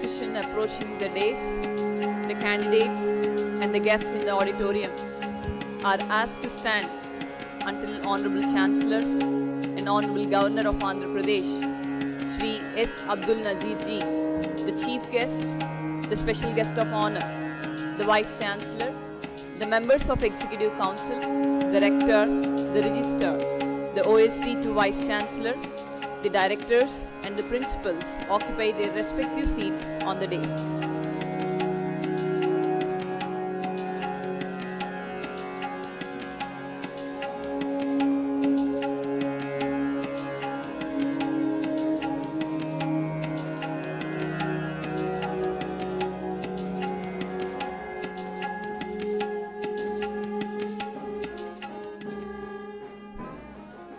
procession approaching the dais, the candidates and the guests in the auditorium are asked to stand until Honorable Chancellor and Honorable Governor of Andhra Pradesh, Shri S. Abdul Nazir Ji, the Chief Guest, the Special Guest of Honor, the Vice Chancellor, the members of Executive Council, the Rector, the Registrar, the OST to Vice Chancellor, the Directors and the Principals occupy their respective seats on the dais.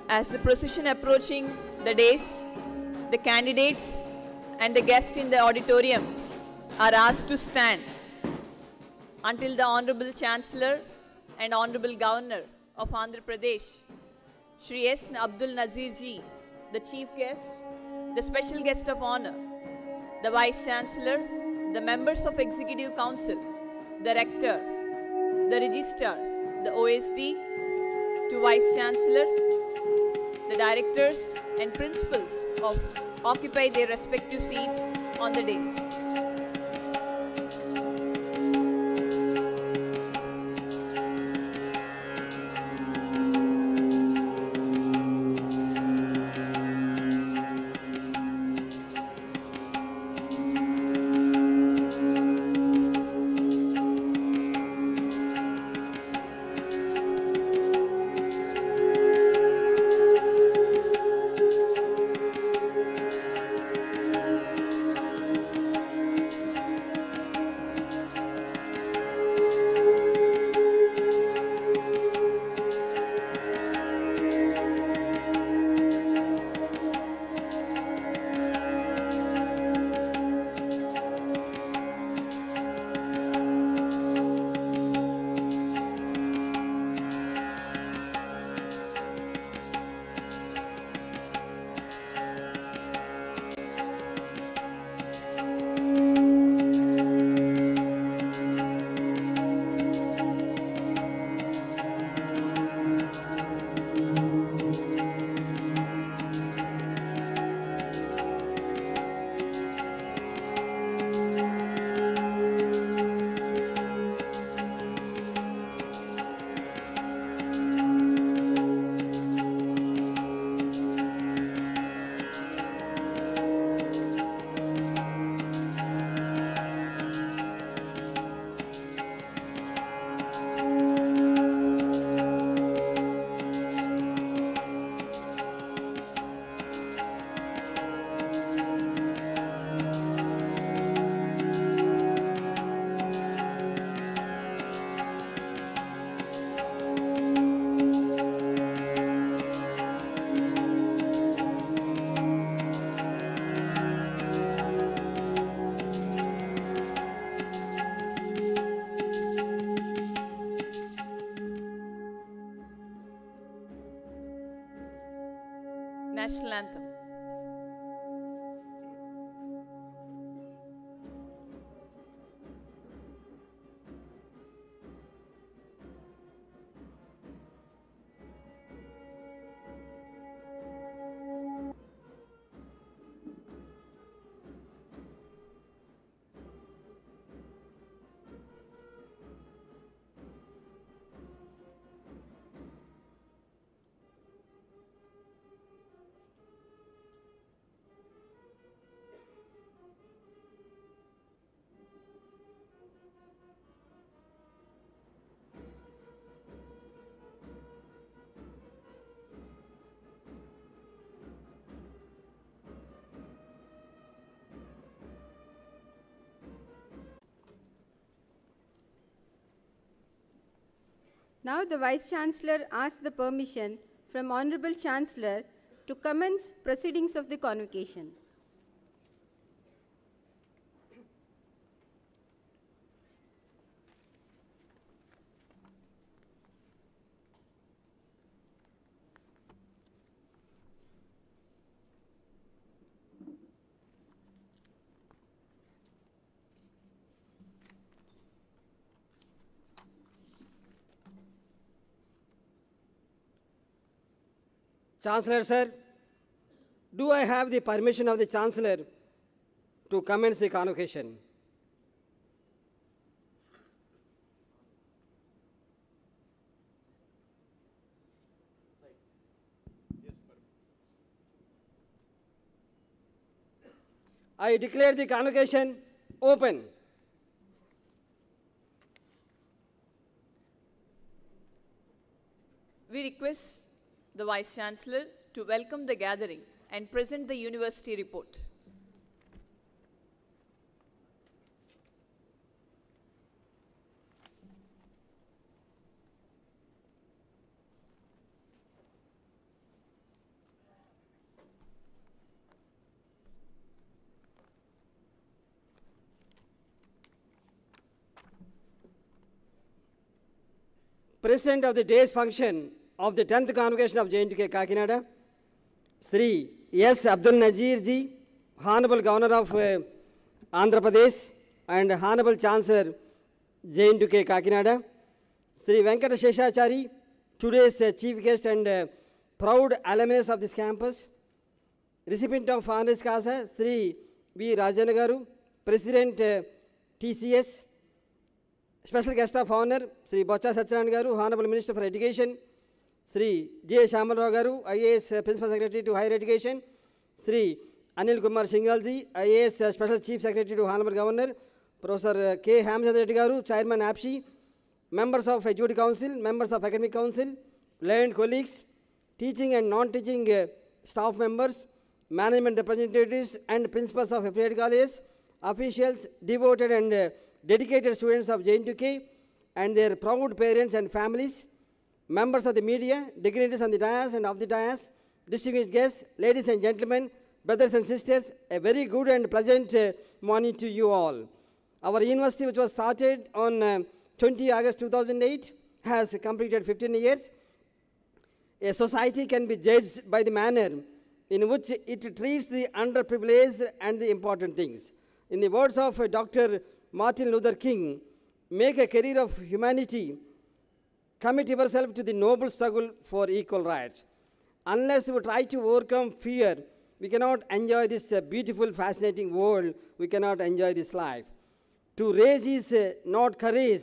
As the procession approaching the dais, the candidates and the guests in the auditorium are asked to stand until the Honorable Chancellor and Honorable Governor of Andhra Pradesh, Shri S. Abdul Nazir Ji, the Chief Guest, the Special Guest of Honor, the Vice Chancellor, the members of Executive Council, the Rector, the Registrar, the OST to Vice Chancellor, the Directors and Principals occupy their respective seats on the dais. National Anthem. Now the Vice-Chancellor asks the permission from Honorable Chancellor to commence proceedings of the convocation. Chancellor Sir, do I have the permission of the Chancellor to commence the convocation? I declare the convocation open. We request the Vice Chancellor to welcome the gathering and present the university report. President of the day's function of the 10th Convocation of JNTUK Kakinada, Sri S. Abdul Nazir ji, Honorable Governor of Andhra Pradesh and Honorable Chancellor JNTUK Kakinada, Sri Venkata Sheshachari, today's chief guest and proud alumnus of this campus, recipient of honoris causa, Sri V. Rajana Garu, President TCS, special guest of honor, Sri Bocha Satyanarayana Garu, Honorable Minister for Education, Sri J. Shambalrao Garu, IAS Principal Secretary to Higher Education, Sri Anil Kumar Shingalji, IAS Special Chief Secretary to Honorable Governor, Professor K. Hamchandra Reddy Garu, Chairman APSI, members of Executive Council, members of Academic Council, learned colleagues, teaching and non-teaching staff members, management representatives and principals of affiliated colleges, officials, devoted and dedicated students of JNTUK and their proud parents and families, members of the media, dignitaries on the dais and off the dais, distinguished guests, ladies and gentlemen, brothers and sisters, a very good and pleasant morning to you all. Our university, which was started on 20 August 2008, has completed 15 years. A society can be judged by the manner in which it treats the underprivileged and the important things. In the words of Dr. Martin Luther King, make a career of humanity, commit yourself to the noble struggle for equal rights. Unless we try to overcome fear, we cannot enjoy this beautiful, fascinating world. We cannot enjoy this life. To rage is not courage.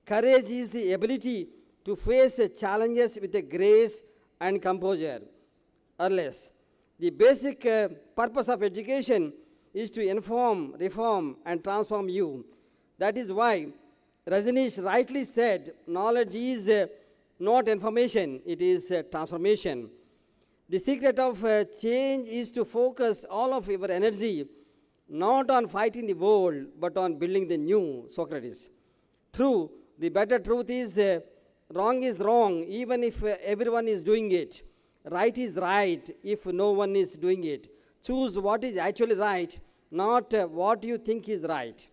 Courage is the ability to face challenges with a grace and composure. Or less. The basic purpose of education is to inform, reform, and transform you. That is why Rajneesh rightly said, knowledge is not information, it is transformation. The secret of change is to focus all of your energy not on fighting the world, but on building the new, Socrates. True, the better truth is wrong is wrong, even if everyone is doing it. Right is right, if no one is doing it. Choose what is actually right, not what you think is right.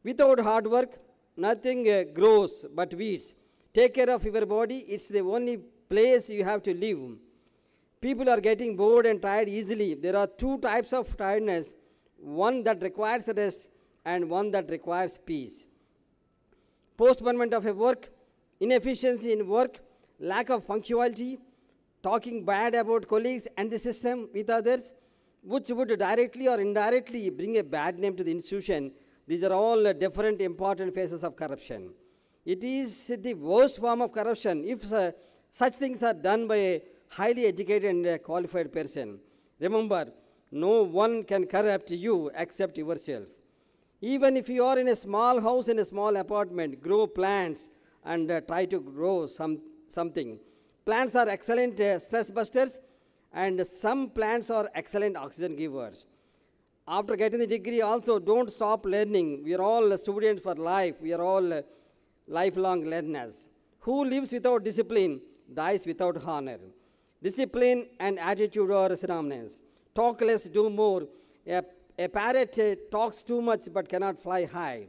Without hard work, nothing grows but weeds. Take care of your body, it's the only place you have to live. People are getting bored and tired easily. There are two types of tiredness, one that requires rest and one that requires peace. Postponement of a work, inefficiency in work, lack of punctuality, talking bad about colleagues and the system with others, which would directly or indirectly bring a bad name to the institution. These are all different important phases of corruption. It is the worst form of corruption if such things are done by a highly educated and qualified person. Remember, no one can corrupt you except yourself. Even if you are in a small house, in a small apartment, grow plants and try to grow something. Plants are excellent stress busters, and some plants are excellent oxygen givers. After getting the degree also, don't stop learning. We are all students for life. We are all lifelong learners. Who lives without discipline dies without honor. Discipline and attitude are synonymous. Talk less, do more. A parrot talks too much but cannot fly high.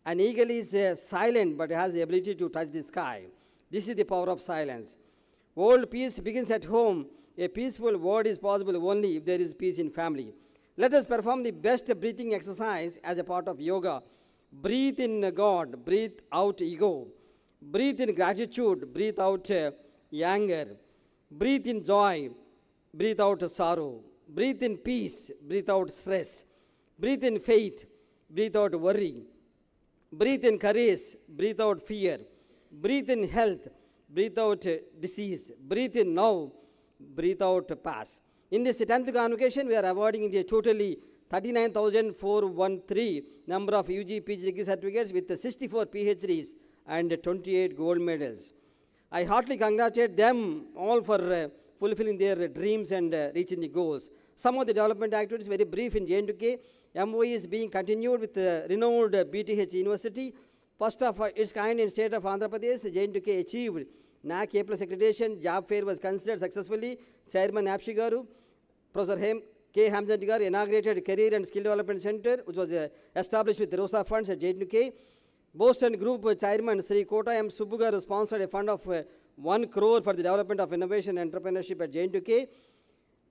An eagle is silent but has the ability to touch the sky. This is the power of silence. World peace begins at home. A peaceful world is possible only if there is peace in family. Let us perform the best breathing exercise as a part of yoga. Breathe in God, breathe out ego. Breathe in gratitude, breathe out anger. Breathe in joy, breathe out sorrow. Breathe in peace, breathe out stress. Breathe in faith, breathe out worry. Breathe in courage, breathe out fear. Breathe in health, breathe out disease. Breathe in now, breathe out past. In this 10th convocation, we are awarding a totally 39,413 number of UG PG degree certificates with 64 PhDs and 28 gold medals. I heartily congratulate them all for fulfilling their dreams and reaching the goals. Some of the development activities, very brief in JNTUK. MOE is being continued with renowned BTH University. First of its kind in state of Andhra Pradesh, JNTUK achieved NAC A+ accreditation. Job fair was considered successfully. Chairman Apshi Garu, Professor K. Hamzat Garu inaugurated Career and Skill Development Center, which was established with ROSA funds at JNTUK. Boston Group Chairman Sri Kota M. Subbu Garu sponsored a fund of 1 crore for the development of innovation and entrepreneurship at JNTUK.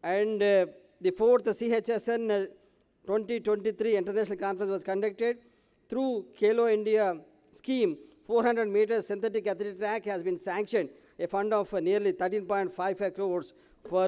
And the 4th CHSN 2023 International Conference was conducted. Through Khelo India scheme, 400 meters synthetic athletic track has been sanctioned, a fund of nearly 13.55 crores for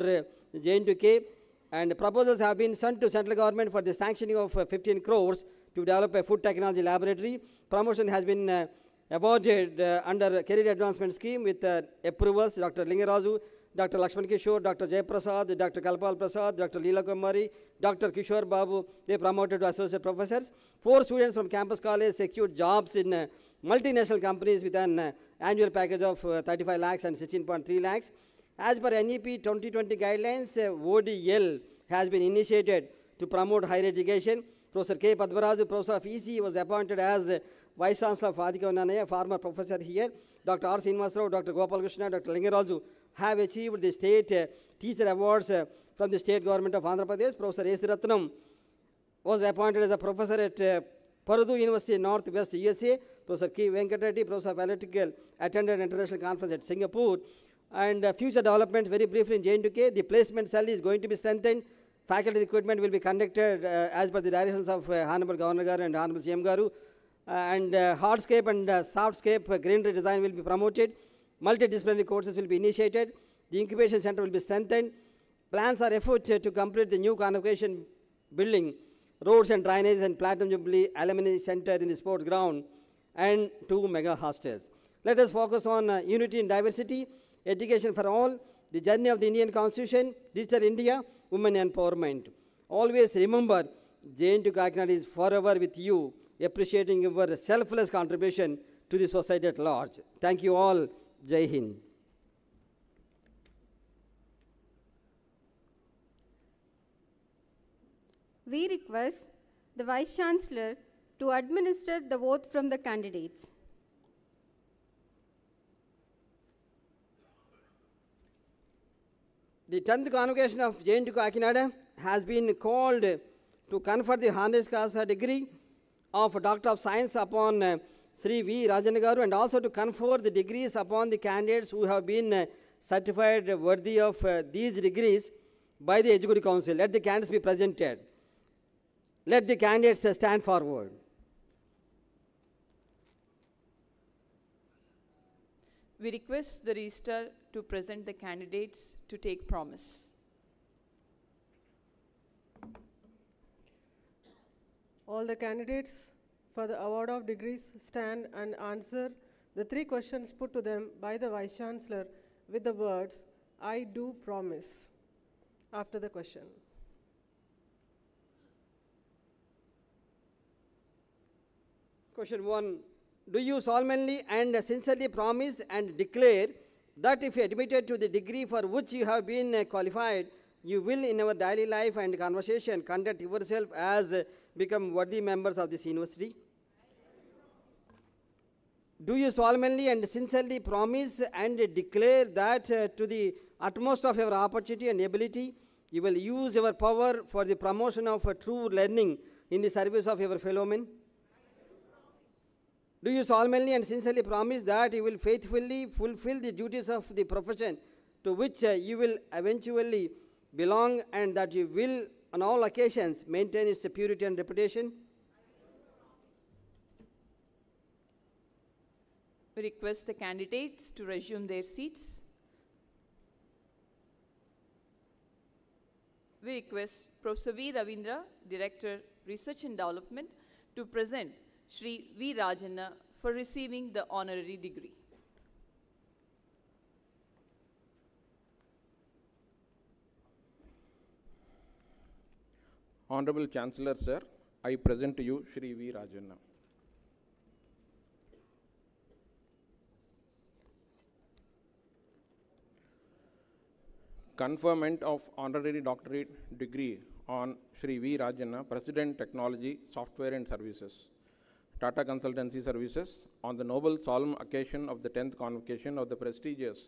JNTUK. And proposals have been sent to central government for the sanctioning of 15 crores to develop a food technology laboratory. Promotion has been awarded under Career Advancement Scheme with approvals. Dr. Lingarazu, Dr. Lakshman Kishore, Dr. Jayaprasad, Dr. Kalpal Prasad, Dr. Leela Kumari, Dr. Kishore Babu, they promoted to associate professors. 4 students from campus college secured jobs in multinational companies with an annual package of 35 lakhs and 16.3 lakhs. As per NEP 2020 guidelines, ODL has been initiated to promote higher education. Professor K. Padmaraju, Professor of EC, was appointed as Vice Chancellor of Adhikavananaya, former professor here. Dr. R. Srinivasarao, Dr. Gopal Krishna, Dr. Lingarazu have achieved the state teacher awards from the state government of Andhra Pradesh. Professor S. Ratnam was appointed as a professor at Purdue University in Northwest USA. Professor K. Venkatreddy, Professor of Electrical, attended an international conference at Singapore. And future developments, very briefly in JNTUK, the placement cell is going to be strengthened. Faculty recruitment will be conducted as per the directions of Honorable Governor Garu and Honorable CM Garu. And hardscape and softscape greenery design will be promoted. Multidisciplinary courses will be initiated. The incubation center will be strengthened. Plans are afoot to complete the new convocation building, roads and drainage and Platinum Jubilee Alumni Center in the sports ground, and 2 mega hostels. Let us focus on unity and diversity, education for all, the journey of the Indian Constitution, digital India, women empowerment. Always remember, JNTU Kakinada is forever with you, appreciating your selfless contribution to the society at large. Thank you all. Jai Hind. We request the Vice Chancellor to administer the vote from the candidates. The 10th convocation of JNTU Kakinada has been called to confer the honoris causa degree of Doctor of Science upon Sri V. Rajendra Garu, and also to confer the degrees upon the candidates who have been certified worthy of these degrees by the Executive Council. Let the candidates be presented. Let the candidates stand forward. We request the registrar to present the candidates to take promise. All the candidates for the award of degrees stand and answer the 3 questions put to them by the Vice Chancellor with the words, "I do promise," after the question. Question 1. Do you solemnly and sincerely promise and declare that if admitted to the degree for which you have been qualified, you will in our daily life and conversation conduct yourself as become worthy members of this university? Do you solemnly and sincerely promise and declare that to the utmost of your opportunity and ability, you will use your power for the promotion of true learning in the service of your fellow men? Do you solemnly and sincerely promise that you will faithfully fulfill the duties of the profession to which you will eventually belong, and that you will on all occasions maintain its purity and reputation? We request the candidates to resume their seats. we request Professor V. Ravindra, Director, Research and Development, to present Shri V. Rajanna for receiving the honorary degree. Honorable Chancellor, Sir, I present to you Shri V. Rajanna. Conferment of honorary doctorate degree on Shri V. Rajanna, President, Technology, Software and Services, Tata Consultancy Services, on the noble solemn occasion of the 10th convocation of the prestigious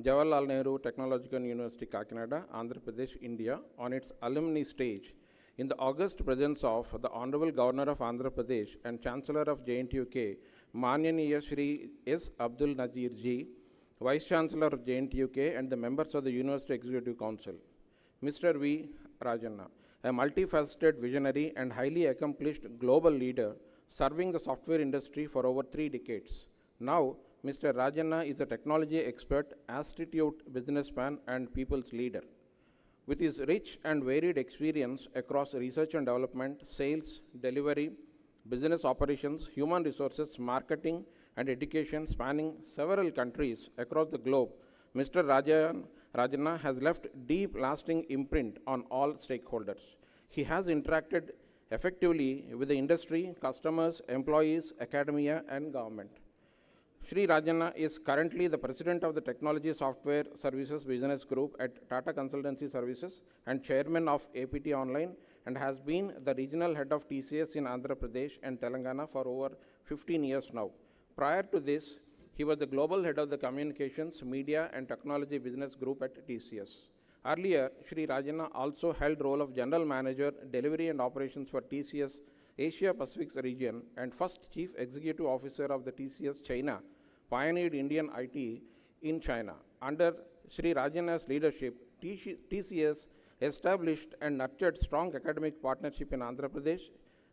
Jawaharlal Nehru Technological University, Kakinada, Andhra Pradesh, India, on its alumni stage, in the august presence of the Honorable Governor of Andhra Pradesh and Chancellor of JNTUK, Manyaniya Shri S. Abdul Nazir Ji, Vice Chancellor of JNTUK and the members of the University Executive Council. Mr. V. Rajanna, a multifaceted visionary and highly accomplished global leader serving the software industry for over 3 decades. Now, Mr. Rajanna is a technology expert, astute businessman and people's leader. With his rich and varied experience across research and development, sales, delivery, business operations, human resources, marketing, and education spanning several countries across the globe, Mr. Rajanna has left deep lasting imprint on all stakeholders. He has interacted effectively with the industry, customers, employees, academia, and government. Shri Rajanna is currently the President of the Technology Software Services Business Group at Tata Consultancy Services and Chairman of APT Online, and has been the Regional Head of TCS in Andhra Pradesh and Telangana for over 15 years now. Prior to this, he was the Global Head of the Communications, Media and Technology Business Group at TCS. Earlier, Shri Rajanna also held role of General Manager, Delivery and Operations for TCS Asia Pacific region and first Chief Executive Officer of the TCS China, pioneered Indian IT in China. Under Shri Rajanna's leadership, TCS established and nurtured strong academic partnership in Andhra Pradesh,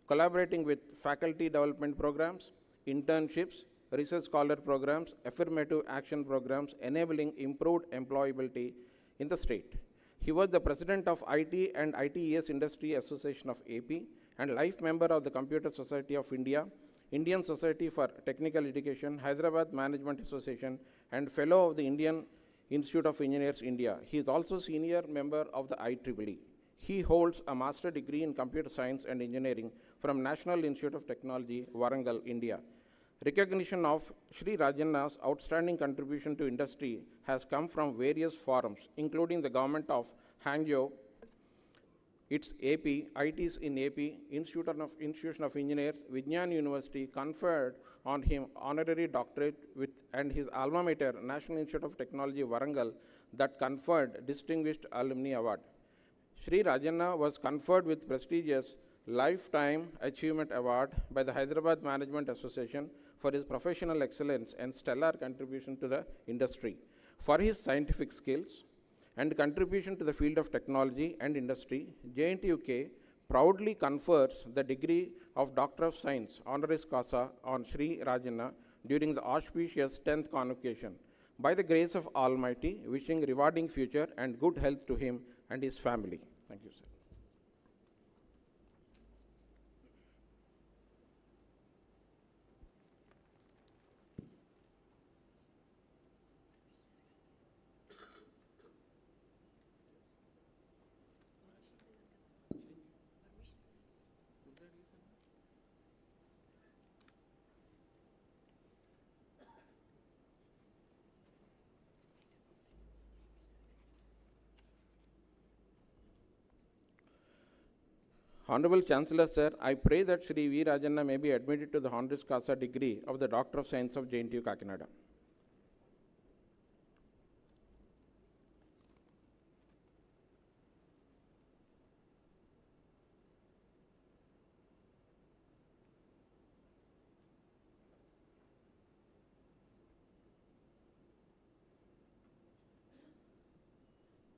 collaborating with faculty development programs, internships, research scholar programs, affirmative action programs, enabling improved employability in the state. He was the President of IT and ITES Industry Association of AP and life member of the Computer Society of India, Indian Society for Technical Education, Hyderabad Management Association, and Fellow of the Indian Institute of Engineers, India. He is also senior member of the IEEE. He holds a master's degree in Computer Science and Engineering from National Institute of Technology, Warangal, India. Recognition of Shri Rajanna's outstanding contribution to industry has come from various forums, including the Government of Hangzhou, its AP, ITs in AP, Institution of Engineers, Vijnan University conferred on him honorary doctorate and his alma mater, National Institute of Technology, Warangal, that conferred Distinguished Alumni Award. Shri Rajanna was conferred with prestigious Lifetime Achievement Award by the Hyderabad Management Association for his professional excellence and stellar contribution to the industry. For his scientific skills and contribution to the field of technology and industry, JNTUK proudly confers the degree of Doctor of Science honoris causa on Shri Rajanna during the auspicious 10th convocation. By the grace of Almighty, wishing rewarding future and good health to him and his family. Thank you, sir. Honorable Chancellor, sir, I pray that Shri V. Rajanna may be admitted to the honoris causa degree of the Doctor of Science of JNTU Kakinada.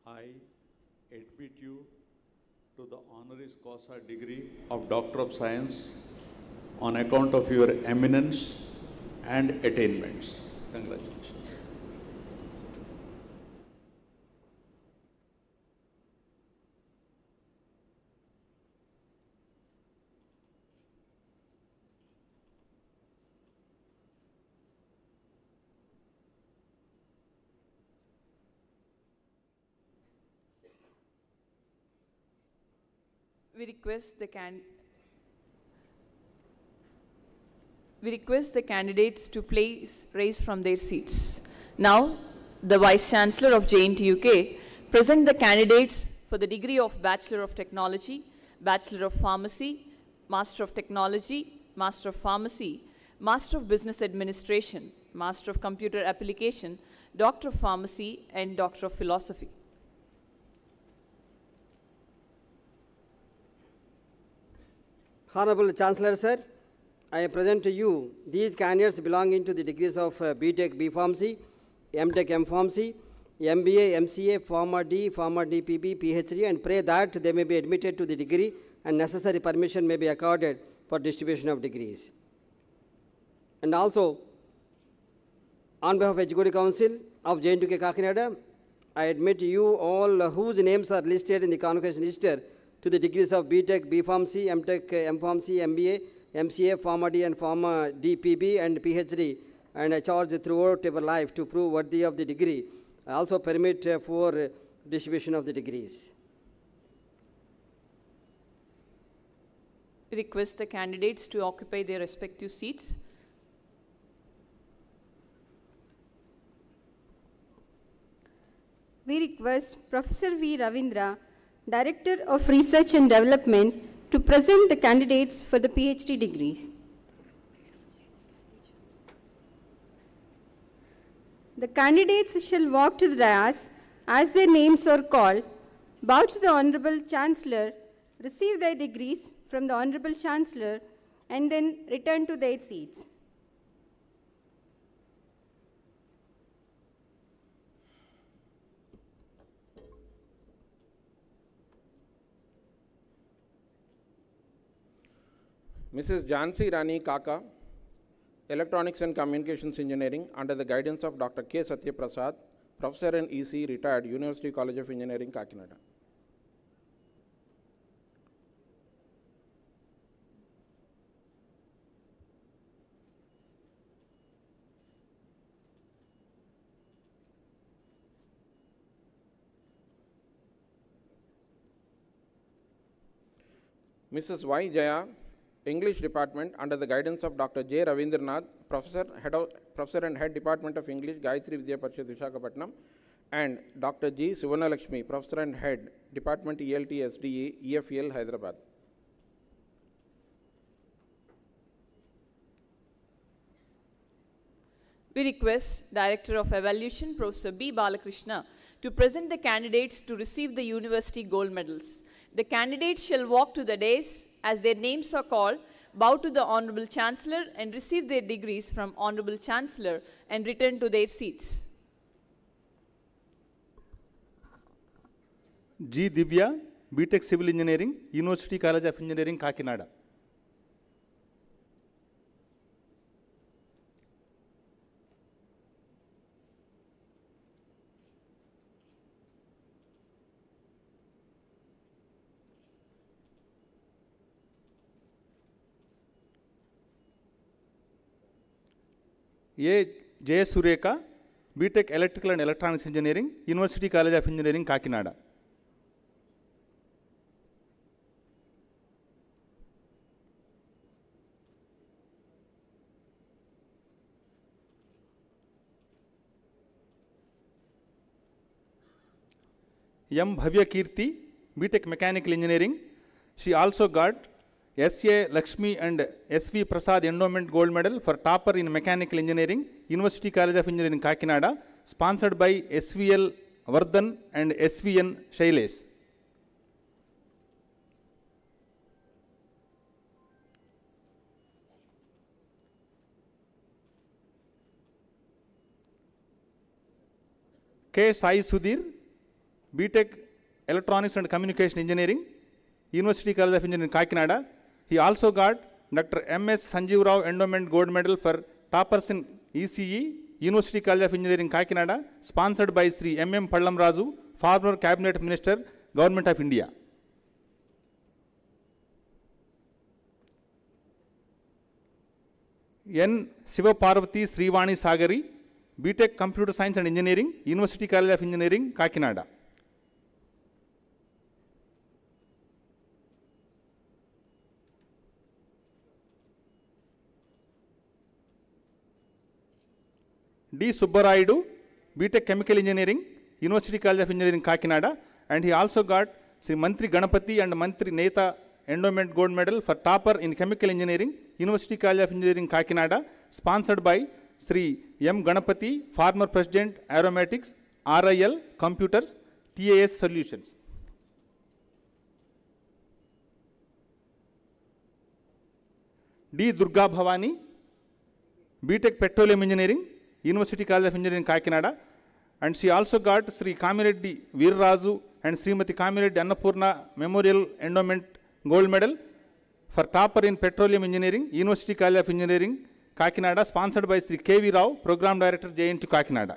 I admit you to the honoris causa degree of Doctor of Science on account of your eminence and attainments. Congratulations. We request the candidates to please rise from their seats. Now, the Vice Chancellor of JNTUK present the candidates for the degree of Bachelor of Technology, Bachelor of Pharmacy, Master of Technology, Master of Pharmacy, Master of Business Administration, Master of Computer Application, Doctor of Pharmacy, and Doctor of Philosophy. Honorable Chancellor, sir, I present to you these candidates belonging to the degrees of B.Tech B Pharmacy, M.Tech M Pharmacy, MBA, MCA, Pharma D, Pharma DPB, PhD, and pray that they may be admitted to the degree and necessary permission may be accorded for distribution of degrees. And also, on behalf of Executive Council of JNTUK Kakinada, I admit you all whose names are listed in the convocation register to the degrees of B.Tech B Pharmacy, M.Tech M Pharmacy, MBA, MCA, Pharma D and Pharma DPB and PhD, and I charge throughout your life to prove worthy of the degree. I also permit for distribution of the degrees. Request the candidates to occupy their respective seats. We request Professor V. Ravindra, Director of Research and Development, to present the candidates for the PhD degrees. The candidates shall walk to the dais as their names are called, bow to the Honorable Chancellor, receive their degrees from the Honorable Chancellor, and then return to their seats. Mrs. Jhansi Rani Kaka, Electronics and Communications Engineering, under the guidance of Dr. K. Satya Prasad, Professor and EC, retired, University College of Engineering, Kakinada. Mrs. Y. Jaya, English Department, under the guidance of Dr. J. Ravindranath, Professor and Head Department of English, Gayatri Vidya Parishad, Visakhapatnam, and Dr. G. Sivanalakshmi, Professor and Head Department ELT SDE, EFEL, Hyderabad. We request Director of Evaluation, Professor B. Balakrishna, to present the candidates to receive the university gold medals. The candidates shall walk to the dais as their names are called, bow to the Honorable Chancellor and receive their degrees from Honorable Chancellor and return to their seats. G. Divya, B.Tech Civil Engineering, University College of Engineering, Kakinada. A. J. Sureka, B.Tech Electrical and Electronics Engineering, University College of Engineering, Kakinada. M. Bhavya Kirti, B.Tech Mechanical Engineering. She also got S.A. Lakshmi and S.V. Prasad Endowment Gold Medal for topper in Mechanical Engineering, University College of Engineering, Kakinada, sponsored by SVL Vardhan and SVN Shailesh. K. Sai Sudhir, B.Tech Electronics and Communication Engineering, University College of Engineering, Kakinada. He also got Dr. M.S. Sanjeev Rao Endowment Gold Medal for toppers in ECE, University College of Engineering, Kakinada, sponsored by Sri M.M. Pallam Raju, former Cabinet Minister, Government of India. N. Siva Parvati Srivani Sagari, B.Tech Computer Science and Engineering, University College of Engineering, Kakinada. D. Subbarayudu, BTech Chemical Engineering, University College of Engineering, Kakinada, and he also got Sri Mantri Ganapati and Mantri Neta Endowment Gold Medal for topper in Chemical Engineering, University College of Engineering, Kakinada, sponsored by Sri M. Ganapati, former President, Aromatics, RIL, Computers, TAS Solutions. D. Durga Bhavani, BTech Petroleum Engineering, University College of Engineering, Kakinada, and she also got Sri Kamireddy Veeraraju and Srimati Kamireddy Annapurna Memorial Endowment Gold Medal for topper in Petroleum Engineering, University College of Engineering, Kakinada, sponsored by Sri K.V. Rao, Program Director, JNTU Kakinada.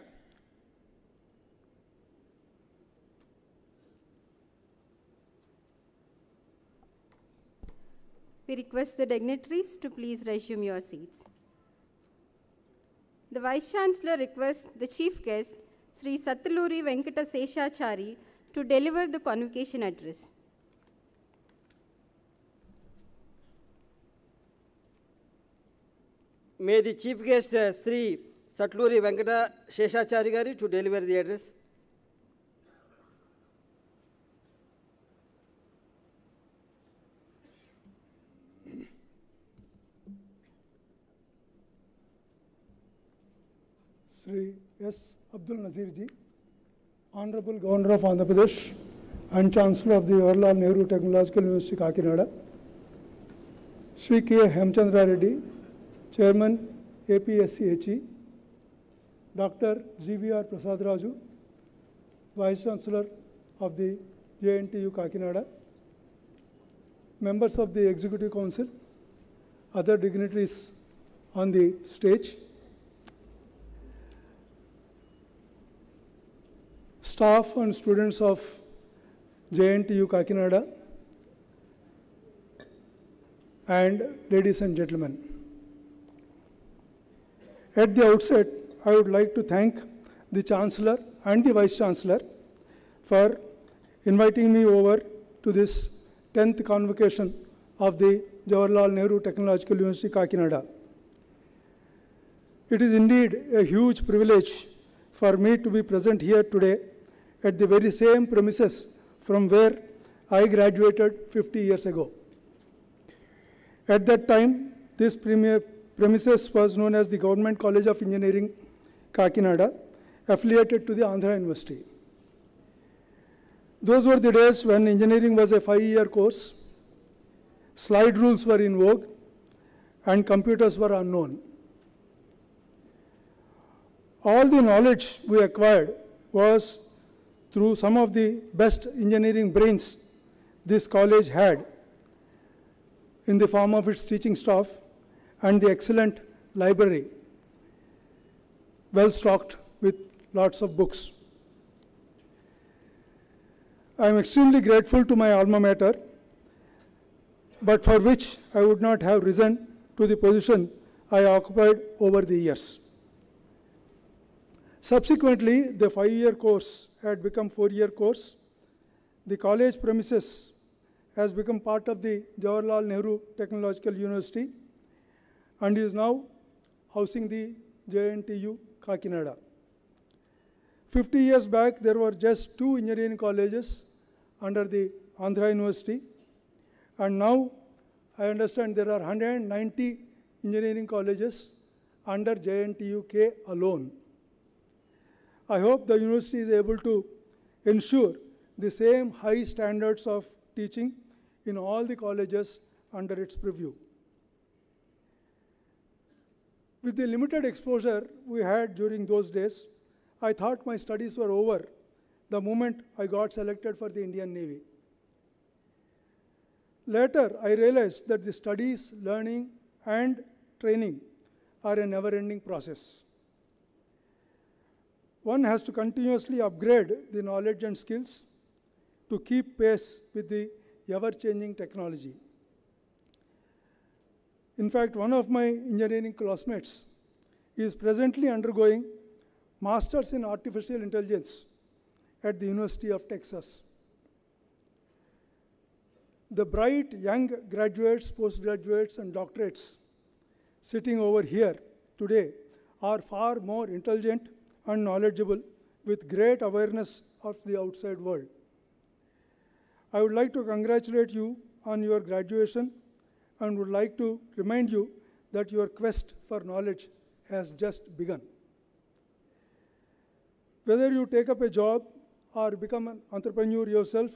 We request the dignitaries to please resume your seats. The Vice Chancellor requests the Chief Guest, Sri Sattaluri Venkata Seshachari, to deliver the convocation address. May the Chief Guest, Sri Sattaluri Venkata Seshachari Gari, to deliver the address. Sri S. Abdul Nazir Ji, Honorable Governor of Andhra Pradesh and Chancellor of the Jawaharlal Nehru Technological University, Kakinada, Sri K. Hemchandra Reddy, Chairman, APSCHE, Dr. GVR Prasad Raju, Vice Chancellor of the JNTU Kakinada, members of the Executive Council, other dignitaries on the stage, staff and students of JNTU Kakinada, and ladies and gentlemen. At the outset, I would like to thank the Chancellor and the Vice Chancellor for inviting me over to this 10th convocation of the Jawaharlal Nehru Technological University, Kakinada. It is indeed a huge privilege for me to be present here today at the very same premises from where I graduated 50 years ago. At that time, this premises was known as the Government College of Engineering, Kakinada, affiliated to the Andhra University. Those were the days when engineering was a 5-year course, slide rules were in vogue, and computers were unknown. All the knowledge we acquired was through some of the best engineering brains this college had in the form of its teaching staff and the excellent library, well stocked with lots of books. I am extremely grateful to my alma mater, but for which I would not have risen to the position I occupied over the years. Subsequently, the 5-year course had become 4-year course. The college premises has become part of the Jawaharlal Nehru Technological University and is now housing the JNTU Kakinada. 50 years back, there were just 2 engineering colleges under the Andhra University, and now I understand there are 190 engineering colleges under JNTUK alone. I hope the university is able to ensure the same high standards of teaching in all the colleges under its purview. With the limited exposure we had during those days, I thought my studies were over the moment I got selected for the Indian Navy. Later, I realized that the studies, learning, and training are a never-ending process. One has to continuously upgrade the knowledge and skills to keep pace with the ever-changing technology. In fact, one of my engineering classmates is presently undergoing Masters in Artificial Intelligence at the University of Texas. The bright young graduates, postgraduates, and doctorates sitting over here today are far more intelligent and knowledgeable with great awareness of the outside world. I would like to congratulate you on your graduation and would like to remind you that your quest for knowledge has just begun. Whether you take up a job or become an entrepreneur yourself,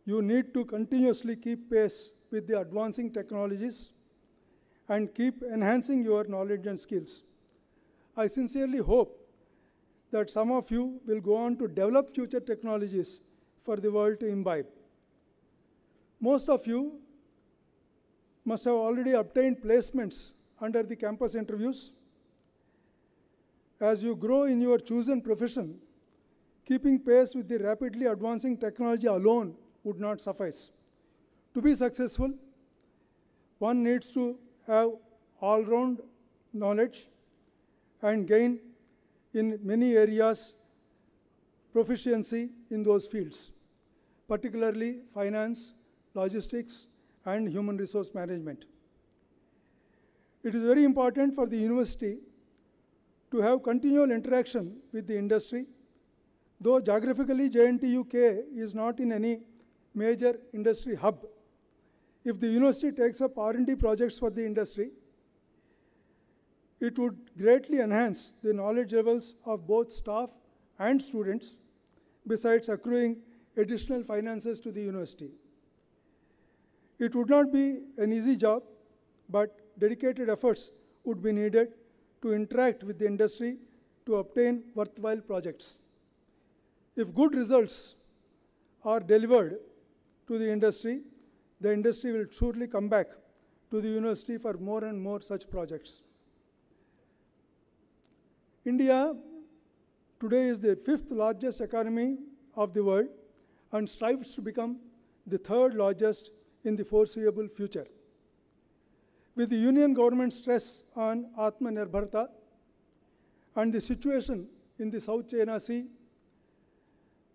you need to continuously keep pace with the advancing technologies and keep enhancing your knowledge and skills. I sincerely hope that some of you will go on to develop future technologies for the world to imbibe. Most of you must have already obtained placements under the campus interviews. As you grow in your chosen profession, keeping pace with the rapidly advancing technology alone would not suffice. To be successful, one needs to have all-round knowledge and gain in many areas proficiency in those fields, particularly finance, logistics, and human resource management. It is very important for the university to have continual interaction with the industry. Though geographically JNTUK is not in any major industry hub, if the university takes up R&D projects for the industry, it would greatly enhance the knowledge levels of both staff and students, besides accruing additional finances to the university. It would not be an easy job, but dedicated efforts would be needed to interact with the industry to obtain worthwhile projects. If good results are delivered to the industry will surely come back to the university for more and more such projects. India today is the 5th largest economy of the world and strives to become the 3rd largest in the foreseeable future. With the Union government's stress on Atmanirbharta and the situation in the South China Sea,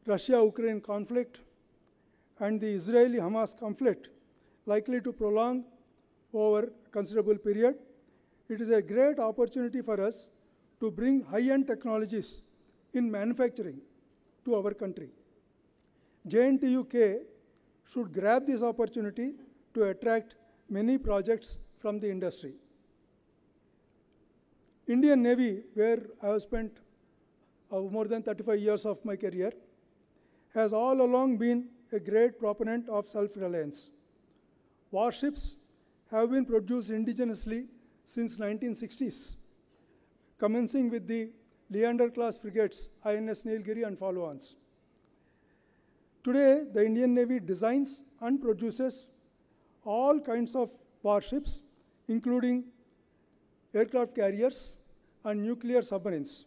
Russia-Ukraine conflict, and the Israeli-Hamas conflict likely to prolong over a considerable period, it is a great opportunity for us to bring high-end technologies in manufacturing to our country. JNTUK should grab this opportunity to attract many projects from the industry. Indian Navy, where I have spent more than 35 years of my career, has all along been a great proponent of self-reliance. Warships have been produced indigenously since 1960s, commencing with the Leander-class frigates, INS Nilgiri and follow-ons. Today, the Indian Navy designs and produces all kinds of warships, including aircraft carriers and nuclear submarines,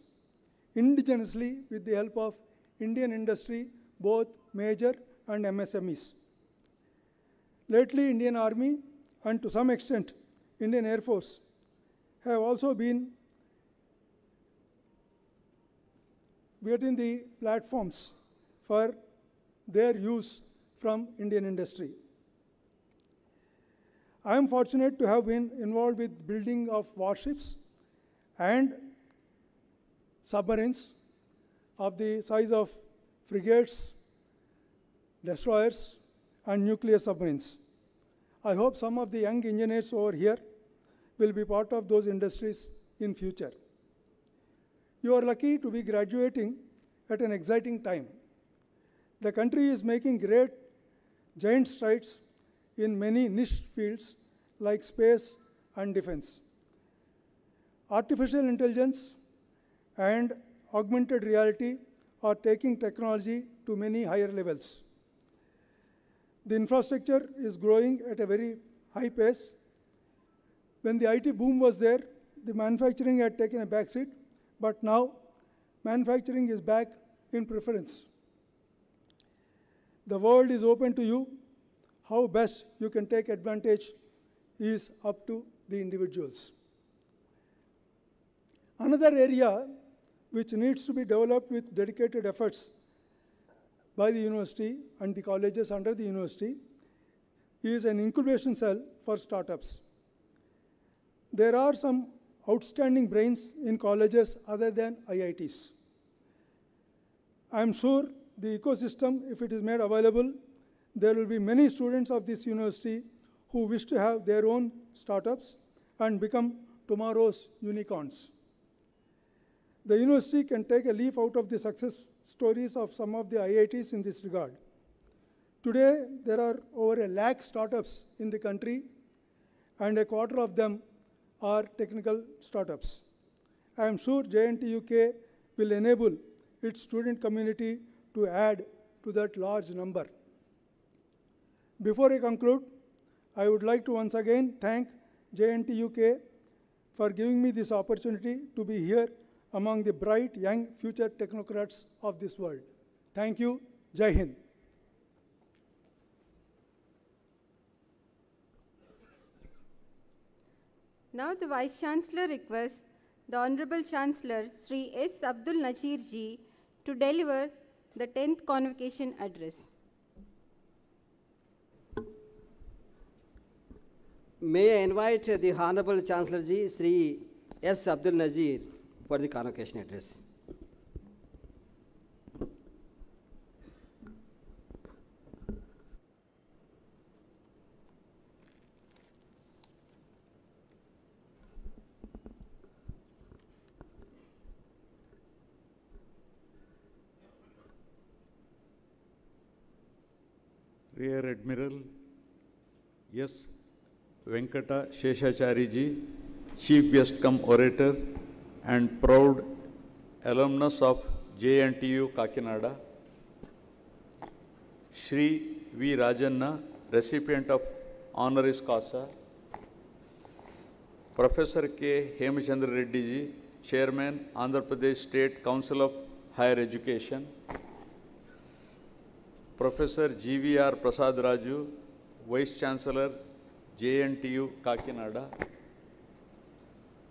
indigenously with the help of Indian industry, both major and MSMEs. Lately, Indian Army and to some extent Indian Air Force have also been getting the platforms for their use from Indian industry. I am fortunate to have been involved with building of warships and submarines of the size of frigates, destroyers, and nuclear submarines. I hope some of the young engineers over here will be part of those industries in future. You are lucky to be graduating at an exciting time. The country is making great giant strides in many niche fields like space and defense. Artificial intelligence and augmented reality are taking technology to many higher levels. The infrastructure is growing at a very high pace. When the IT boom was there, the manufacturing had taken a backseat, but now manufacturing is back in preference. The world is open to you. How best you can take advantage is up to the individuals. Another area which needs to be developed with dedicated efforts by the university and the colleges under the university is an incubation cell for startups. There are some outstanding brains in colleges other than IITs. I am sure the ecosystem, if it is made available, there will be many students of this university who wish to have their own startups and become tomorrow's unicorns. The university can take a leaf out of the success stories of some of the IITs in this regard. Today, there are over 1 lakh startups in the country, and a quarter of them are technical startups. I am sure JNTUK will enable its student community to add to that large number. Before I conclude, I would like to once again thank JNTUK for giving me this opportunity to be here among the bright young future technocrats of this world. Thank you. Jai Hind. Now the Vice Chancellor requests the Honorable Chancellor Sri S. Abdul Nazir ji to deliver the 10th Convocation Address. May I invite the Honorable Chancellor ji, Sri S. Abdul Nazir, for the Convocation Address. Rear Admiral S. Venkata Sheshachari ji, Chief Guest cum Orator and proud alumnus of JNTU Kakinada, Shri V. Rajanna, recipient of honoris causa, Professor K. Hemachandra Reddy ji, Chairman, Andhra Pradesh State Council of Higher Education, Professor GVR Prasad Raju, Vice Chancellor, JNTU Kakinada,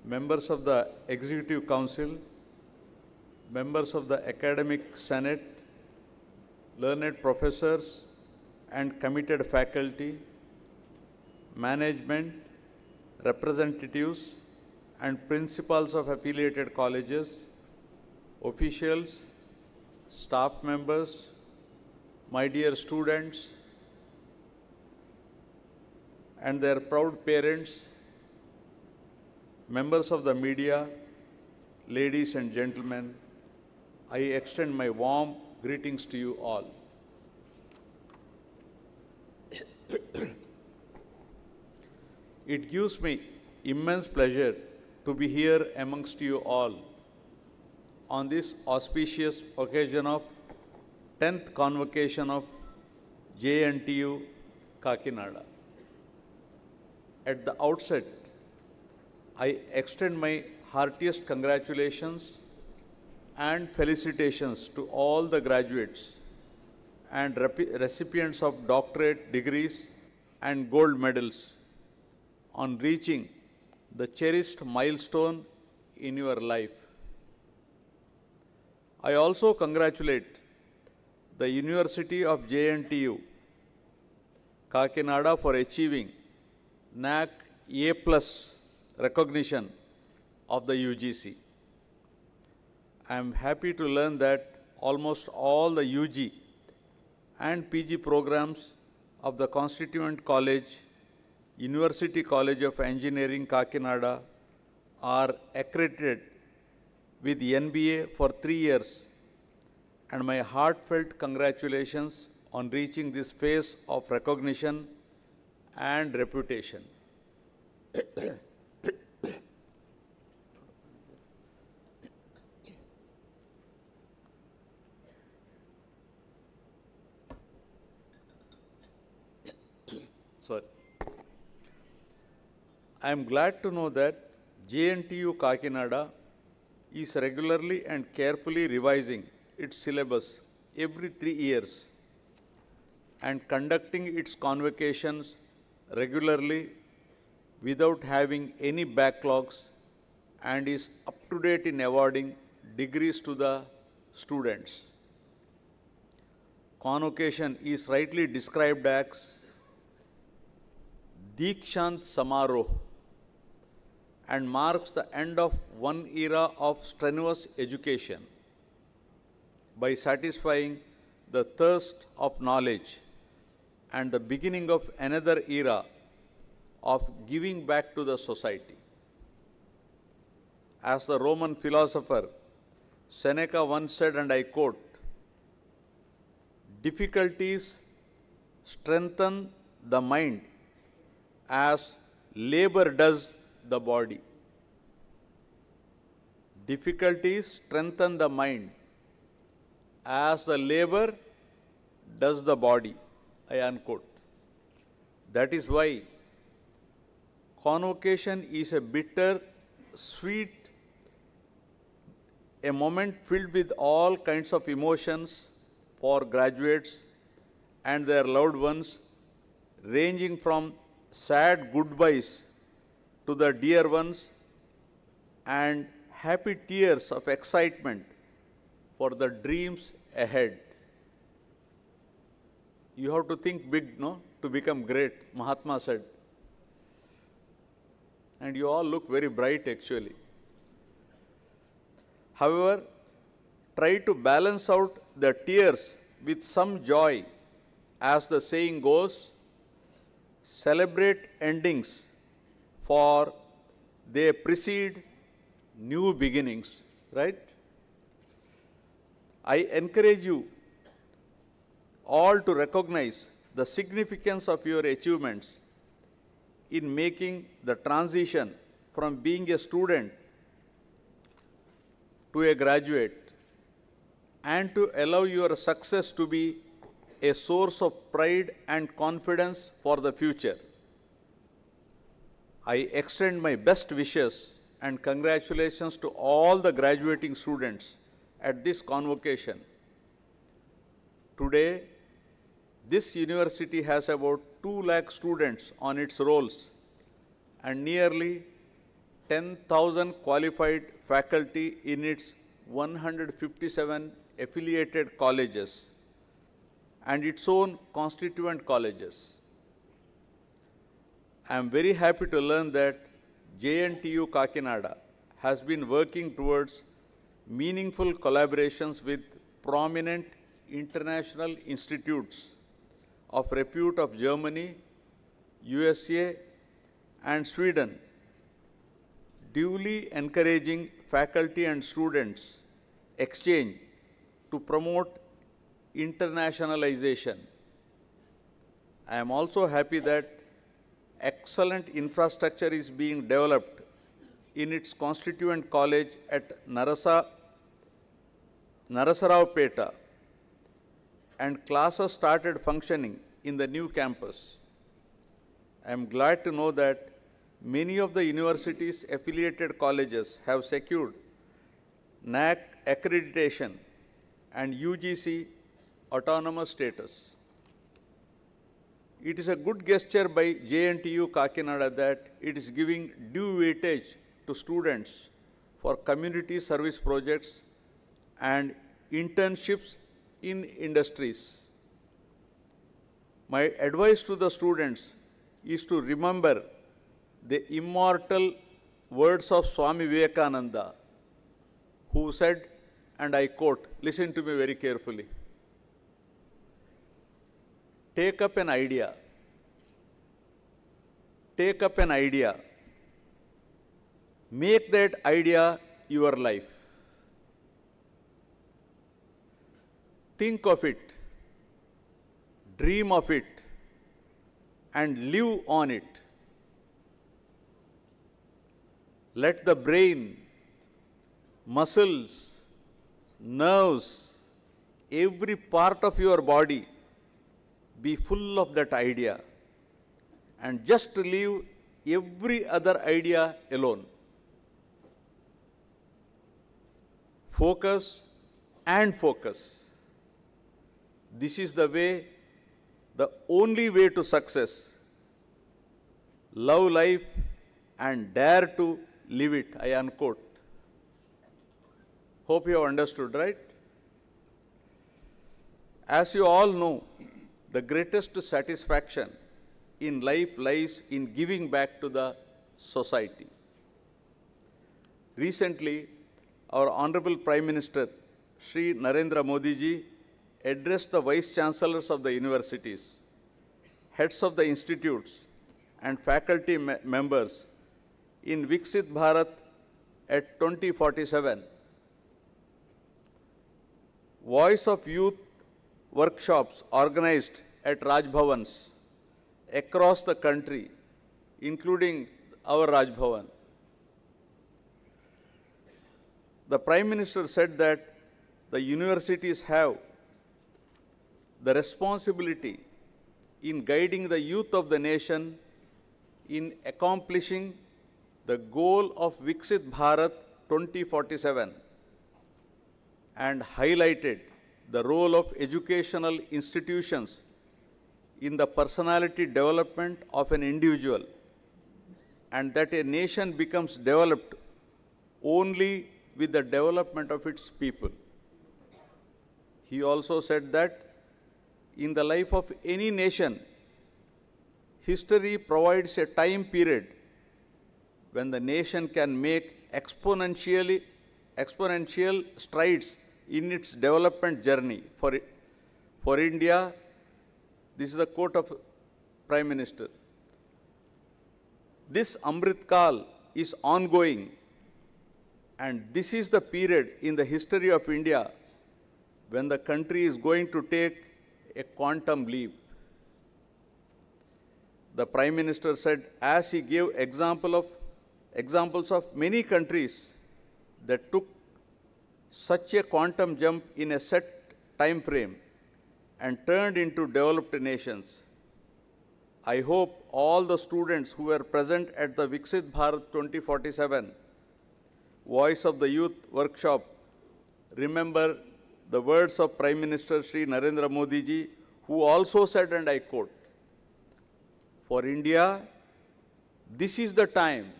members of the Executive Council, members of the Academic Senate, learned professors and committed faculty, management, representatives and principals of affiliated colleges, officials, staff members, my dear students and their proud parents, members of the media, ladies and gentlemen, I extend my warm greetings to you all. It gives me immense pleasure to be here amongst you all on this auspicious occasion of 10th Convocation of JNTU Kakinada. At the outset, I extend my heartiest congratulations and felicitations to all the graduates and recipients of doctorate degrees and gold medals on reaching the cherished milestone in your life. I also congratulate the University of JNTU Kakinada for achieving NAC A+ recognition of the UGC. I am happy to learn that almost all the UG and PG programs of the constituent college, University College of Engineering Kakinada, are accredited with NBA for 3 years, and my heartfelt congratulations on reaching this phase of recognition and reputation. Sorry. I am glad to know that JNTU Kakinada is regularly and carefully revising its syllabus every 3 years and conducting its convocations regularly without having any backlogs and is up to date in awarding degrees to the students. Convocation is rightly described as Dikshant Samaroh and marks the end of one era of strenuous education by satisfying the thirst of knowledge and the beginning of another era of giving back to the society. As the Roman philosopher Seneca once said, and I quote, "Difficulties strengthen the mind as labor does the body." Difficulties strengthen the mind as the labor does the body. I unquote. That is why convocation is a bitter, sweet, a moment filled with all kinds of emotions for graduates and their loved ones, ranging from sad goodbyes to the dear ones and happy tears of excitement for the dreams ahead. You have to think big, no, to become great, Mahatma said. And you all look very bright actually. However, try to balance out the tears with some joy. As the saying goes, celebrate endings, for they precede new beginnings, right? I encourage you all to recognize the significance of your achievements in making the transition from being a student to a graduate, and to allow your success to be a source of pride and confidence for the future. I extend my best wishes and congratulations to all the graduating students at this convocation. Today, this university has about 2 lakh students on its rolls and nearly 10,000 qualified faculty in its 157 affiliated colleges and its own constituent colleges. I am very happy to learn that JNTU Kakinada has been working towards meaningful collaborations with prominent international institutes of repute of Germany, USA, and Sweden, duly encouraging faculty and students exchange to promote internationalization. I am also happy that excellent infrastructure is being developed in its constituent college at Narasaraopeta, and classes started functioning in the new campus. I am glad to know that many of the university's affiliated colleges have secured NAC accreditation and UGC autonomous status. It is a good gesture by JNTU Kakinada that it is giving due weightage to students for community service projects and internships in industries. My advice to the students is to remember the immortal words of Swami Vivekananda, who said, and I quote, listen to me very carefully, take up an idea, make that idea your life. Think of it, dream of it, and live on it. Let the brain, muscles, nerves, every part of your body be full of that idea, and just leave every other idea alone. Focus and focus. This is the way, the only way to success. Love life and dare to live it, I unquote. Hope you have understood, right? As you all know, the greatest satisfaction in life lies in giving back to the society. Recently, our Honorable Prime Minister, Shri Narendra Modi ji, addressed the Vice Chancellors of the universities, heads of the institutes, and faculty members in Viksit Bharat at 2047. Voice of Youth workshops organized at Raj Bhavans across the country, including our Raj Bhavan. The Prime Minister said that the universities have the responsibility in guiding the youth of the nation in accomplishing the goal of Viksit Bharat 2047 and highlighted the role of educational institutions in the personality development of an individual, and that a nation becomes developed only with the development of its people. He also said that in the life of any nation, history provides a time period when the nation can make exponential strides in its development journey. For India, this is a quote of Prime Minister. This Amrit Kal is ongoing, and this is the period in the history of India when the country is going to take a quantum leap. The Prime Minister said, as he gave examples of many countries that took such a quantum jump in a set time frame and turned into developed nations. I hope all the students who were present at the Viksit Bharat 2047 Voice of the Youth workshop remember the words of Prime Minister Shri Narendra Modi ji, who also said, and I quote, "For India, this is the time,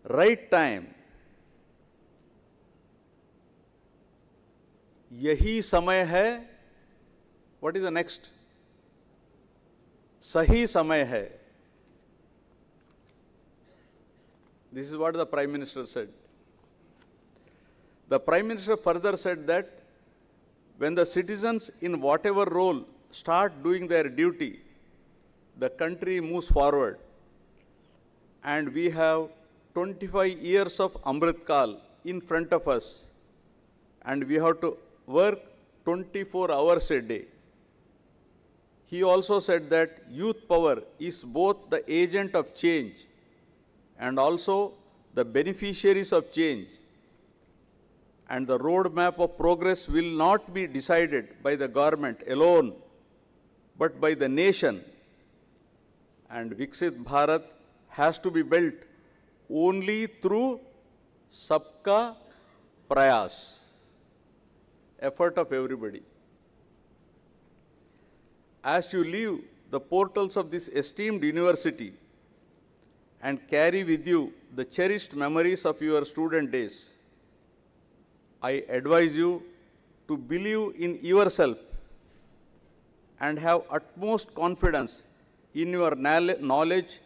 right time, यही समय है." What is the next? सही समय है. This is what the Prime Minister said. The Prime Minister further said that when the citizens in whatever role start doing their duty, the country moves forward. And we have 25 years of Amrit Kal in front of us, and we have to work 24 hours a day. He also said that youth power is both the agent of change and also the beneficiaries of change. And the roadmap of progress will not be decided by the government alone, but by the nation. And Viksit Bharat has to be built only through Sabka Prayas, effort of everybody. As you leave the portals of this esteemed university and carry with you the cherished memories of your student days, I advise you to believe in yourself and have utmost confidence in your knowledge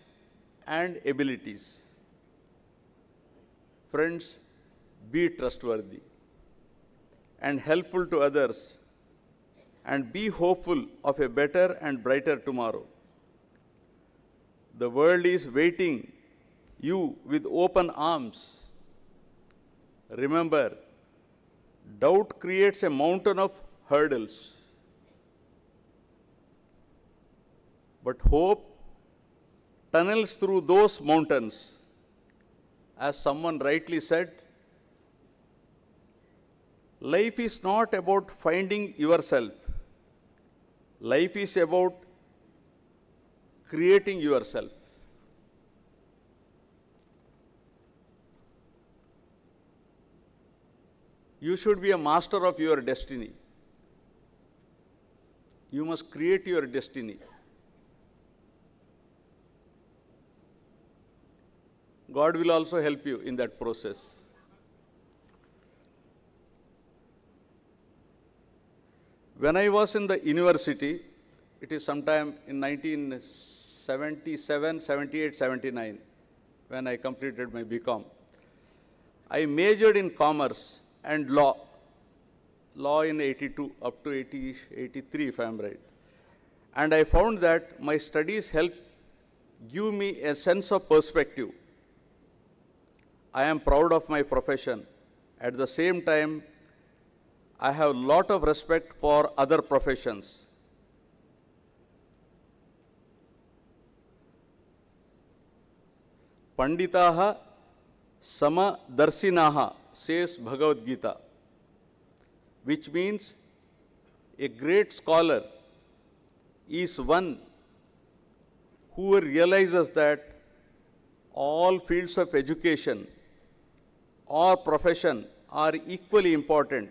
and abilities. Friends, be trustworthy and helpful to others, and be hopeful of a better and brighter tomorrow. The world is waiting you with open arms. Remember, doubt creates a mountain of hurdles, but hope tunnels through those mountains. As someone rightly said, life is not about finding yourself. Life is about creating yourself. You should be a master of your destiny. You must create your destiny. God will also help you in that process. When I was in the university, it is sometime in 1977, 78, 79, when I completed my BCom. I majored in commerce and law in 82 up to 83 if I am right. And I found that my studies helped give me a sense of perspective. I am proud of my profession. At the same time, I have a lot of respect for other professions. Panditaha Samadarshinaha, says Bhagavad Gita, which means a great scholar is one who realizes that all fields of education or profession are equally important,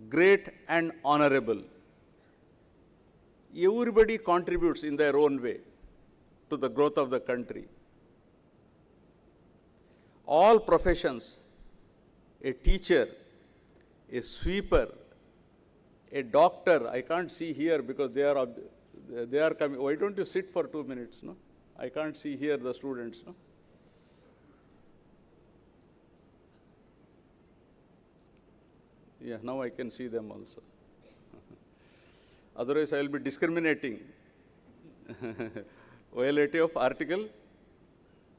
great and honorable. Everybody contributes in their own way to the growth of the country. All professions, a teacher, a sweeper, a doctor, I can't see here because they are coming. Why don't you sit for 2 minutes? No? I can't see here the students. No? Yeah, now I can see them also. Otherwise, I will be discriminating. Violative of Article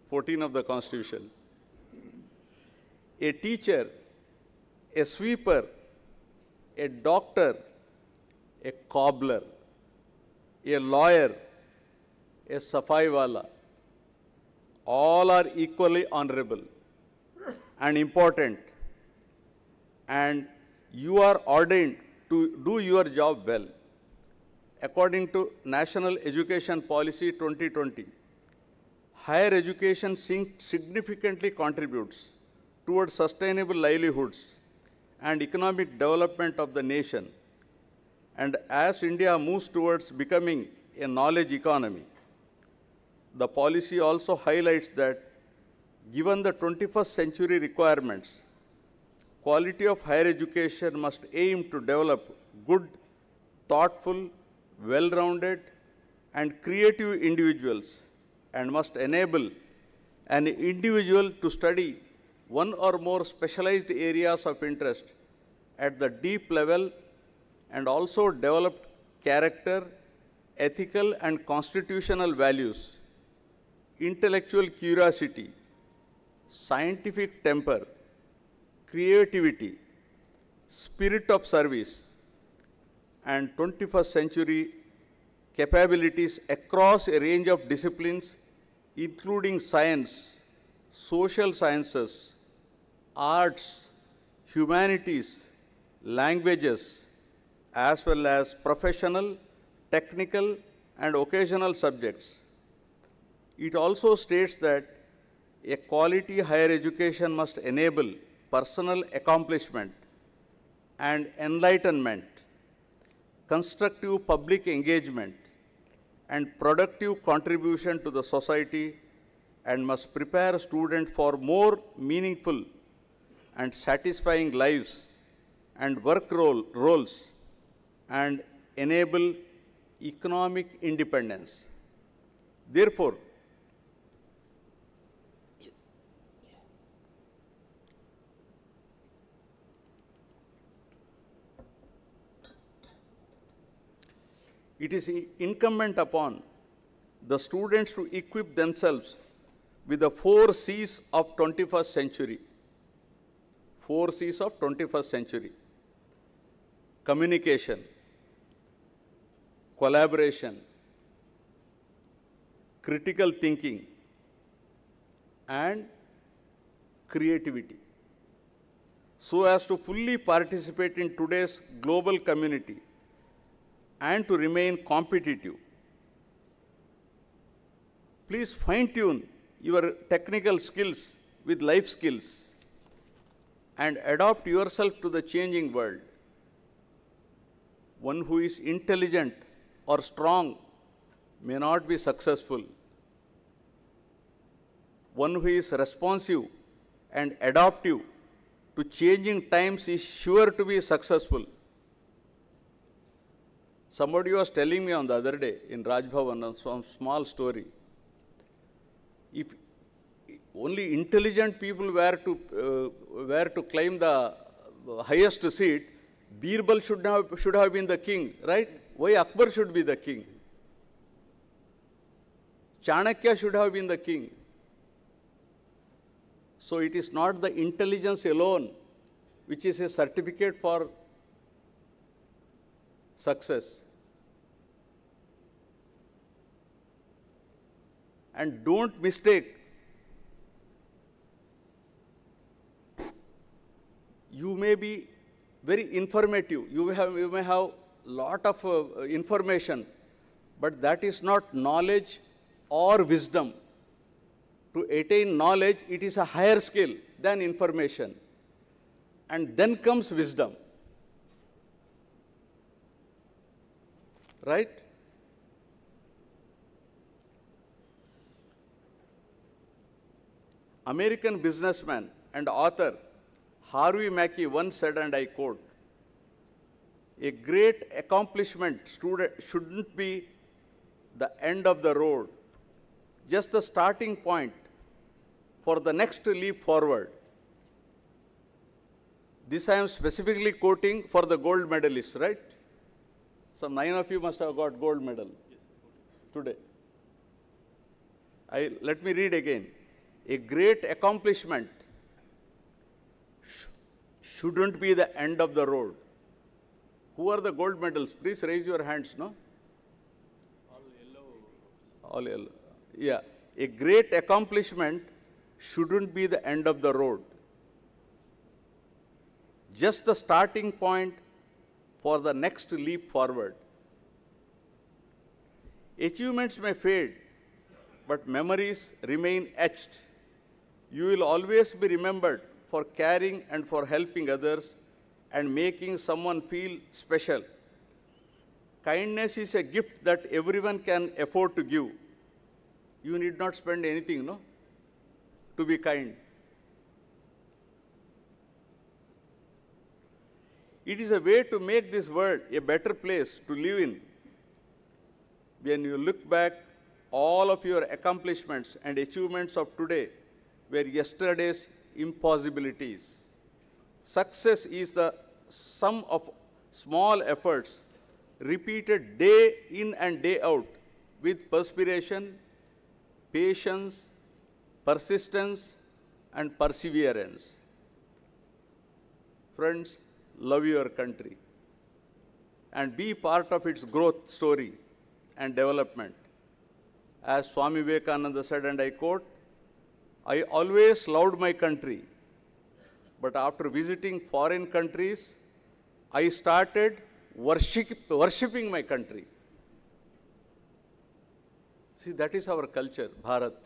14 of the Constitution. A teacher, a sweeper, a doctor, a cobbler, a lawyer, a safai wala, all are equally honorable and important, and you are ordained to do your job well. According to National Education Policy 2020, higher education significantly contributes towards sustainable livelihoods and economic development of the nation. And as India moves towards becoming a knowledge economy, the policy also highlights that given the 21st century requirements, quality of higher education must aim to develop good, thoughtful, well-rounded, and creative individuals, and must enable an individual to study one or more specialized areas of interest at the deep level, and also develop character, ethical and constitutional values, intellectual curiosity, scientific temper, creativity, spirit of service, and 21st century capabilities across a range of disciplines, including science, social sciences, arts, humanities, languages, as well as professional, technical, and occasional subjects. It also states that a quality higher education must enable personal accomplishment and enlightenment, constructive public engagement, and productive contribution to the society, and must prepare students for more meaningful and satisfying lives and work roles, and enable economic independence. Therefore, it is incumbent upon the students to equip themselves with the 4 C's of 21st century. 4 C's of 21st century. Communication, collaboration, critical thinking, and creativity, so as to fully participate in today's global community and to remain competitive. Please fine-tune your technical skills with life skills and adapt yourself to the changing world. One who is intelligent or strong may not be successful. One who is responsive and adaptive to changing times is sure to be successful. Somebody was telling me on the other day in Raj Bhavan some small story. If only intelligent people were to claim the highest seat, Birbal should have been the king, right? Why Akbar should be the king? Chanakya should have been the king. So it is not the intelligence alone which is a certificate for success. And don't mistake, you may be very informative, you may have lot of information, but that is not knowledge or wisdom. To attain knowledge, it is a higher skill than information. And then comes wisdom. Right? American businessman and author Harvey Mackey once said, and I quote, "A great accomplishment shouldn't be the end of the road, just the starting point for the next leap forward." This I am specifically quoting for the gold medalists, right? Some 9 of you must have got gold medal today. Let me read again. A great accomplishment shouldn't be the end of the road. Who are the gold medals? Please raise your hands, no? All yellow. Yeah. A great accomplishment shouldn't be the end of the road, just the starting point for the next leap forward. Achievements may fade, but memories remain etched. You will always be remembered for caring and for helping others and making someone feel special. Kindness is a gift that everyone can afford to give. You need not spend anything, no, to be kind. It is a way to make this world a better place to live in. When you look back, all of your accomplishments and achievements of today were yesterday's impossibilities. Success is the sum of small efforts repeated day in and day out with perspiration, patience, persistence, and perseverance. Friends, love your country and be part of its growth story and development. As Swami Vivekananda said, and I quote, "I always loved my country, but after visiting foreign countries, I started worshipping my country." See, that is our culture, Bharat.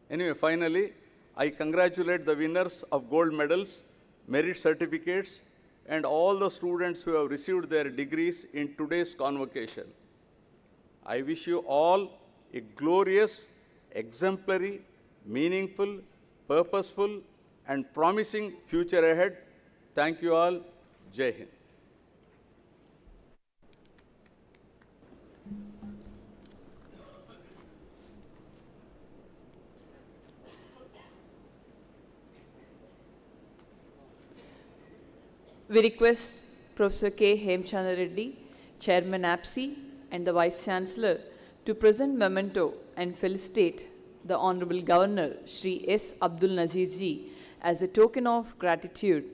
Anyway, finally, I congratulate the winners of gold medals, merit certificates, and all the students who have received their degrees in today's convocation. I wish you all a glorious, exemplary, meaningful, purposeful, and promising future ahead. Thank you all. Jai Hind. We request Professor K. Hemchandra Reddy, Chairman APSI, and the Vice Chancellor to present memento and felicitate the Honorable Governor Shri S. Abdul Nazir Ji as a token of gratitude